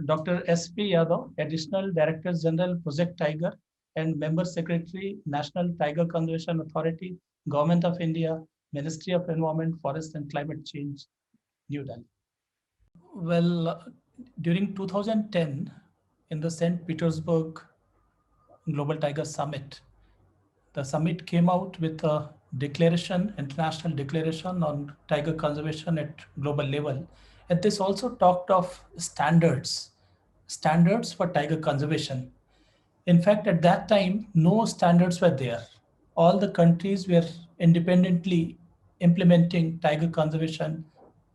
Dr. S.P. Yadav, Additional Director General, Project Tiger, and Member Secretary, National Tiger Conservation Authority, Government of India, Ministry of Environment, Forest and Climate Change, New Delhi. Well, during 2010, in the St. Petersburg Global Tiger Summit, the summit came out with a declaration, international declaration on tiger conservation at global level. And this also talked of standards for tiger conservation. In fact, at that time, no standards were there. All the countries were independently implementing tiger conservation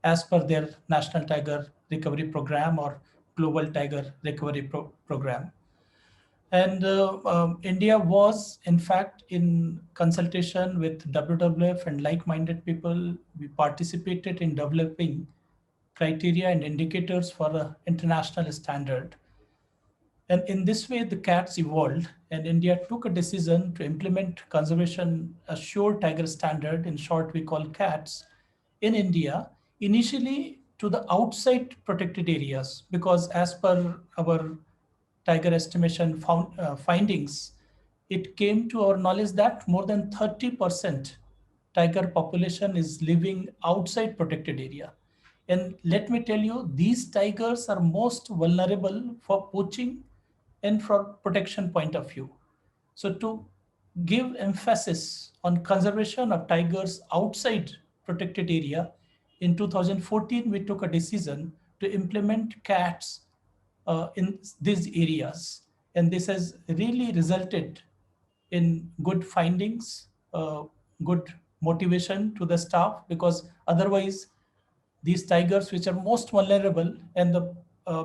as per their National Tiger Recovery Program or Global Tiger Recovery Program. And India was, in fact, in consultation with WWF and like-minded people, we participated in developing criteria and indicators for an international standard. And in this way, the cats evolved, and India took a decision to implement conservation assured tiger standard, in short, we call cats, in India, initially to the outside protected areas, because as per our tiger estimation findings, it came to our knowledge that more than 30% tiger population is living outside protected area. And let me tell you, these tigers are most vulnerable for poaching and from protection point of view. So to give emphasis on conservation of tigers outside protected area, in 2014 we took a decision to implement cats in these areas, and this has really resulted in good findings, good motivation to the staff, because otherwise these tigers which are most vulnerable, and the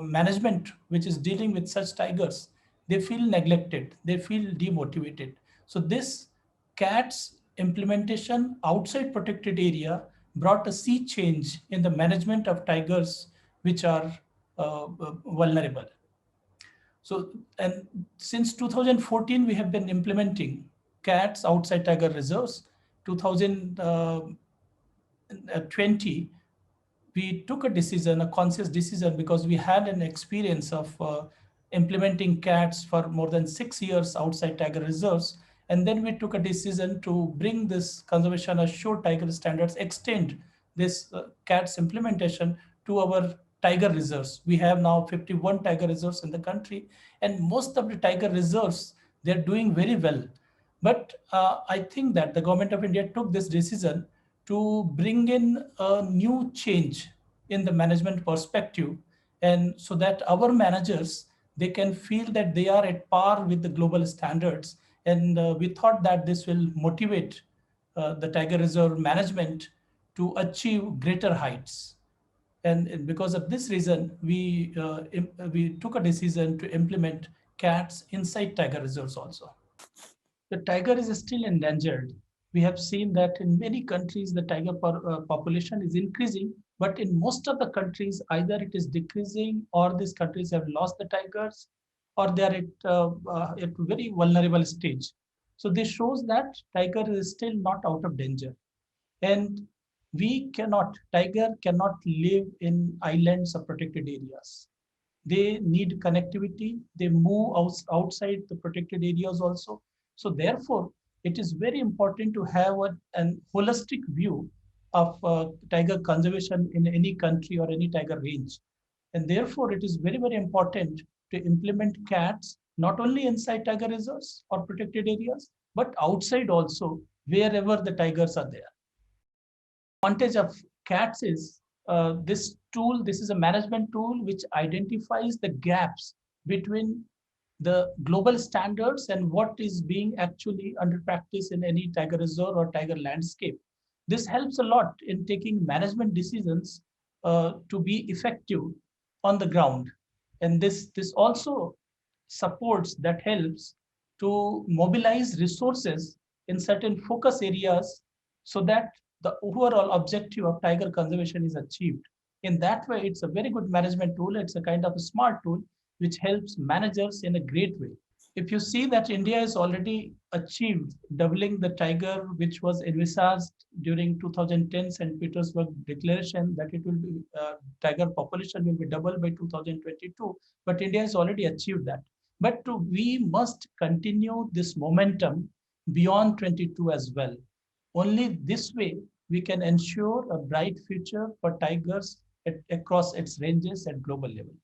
management which is dealing with such tigers, they feel neglected, they feel demotivated. So this cats implementation outside protected area brought a sea change in the management of tigers which are vulnerable. So, and since 2014, we have been implementing cats outside tiger reserves. 2020, we took a decision, a conscious decision, because we had an experience of implementing cats for more than 6 years outside tiger reserves. And then we took a decision to bring this conservation assured tiger standards, extend this cats implementation to our tiger reserves. We have now 51 tiger reserves in the country, and most of the tiger reserves, they're doing very well. But I think that the government of India took this decision to bring in a new change in the management perspective, and so that our managers, they can feel that they are at par with the global standards. And we thought that this will motivate the tiger reserve management to achieve greater heights. And because of this reason, we took a decision to implement cats inside tiger reserves also. The tiger is still endangered. We have seen that in many countries, the tiger population is increasing, but in most of the countries, either it is decreasing, or these countries have lost the tigers, or they are at very vulnerable stage. So this shows that tiger is still not out of danger. And tiger cannot live in islands or protected areas. They need connectivity. They move outside the protected areas also. So therefore, it is very important to have an holistic view of tiger conservation in any country or any tiger range. And therefore, it is very, very important to implement cats not only inside tiger reserves or protected areas, but outside also, wherever the tigers are there. Advantage of cats is this is a management tool which identifies the gaps between the global standards and what is being actually under practice in any tiger reserve or tiger landscape. This helps a lot in taking management decisions to be effective on the ground. And this also helps to mobilize resources in certain focus areas, so that the overall objective of tiger conservation is achieved. In that way, it's a very good management tool. It's a kind of a smart tool which helps managers in a great way. if you see that India has already achieved doubling the tiger, which was envisaged during 2010 St. Petersburg Declaration that it will be tiger population will be doubled by 2022. But India has already achieved that. But we must continue this momentum beyond 22 as well. Only this way we can ensure a bright future for tigers across its ranges at global level.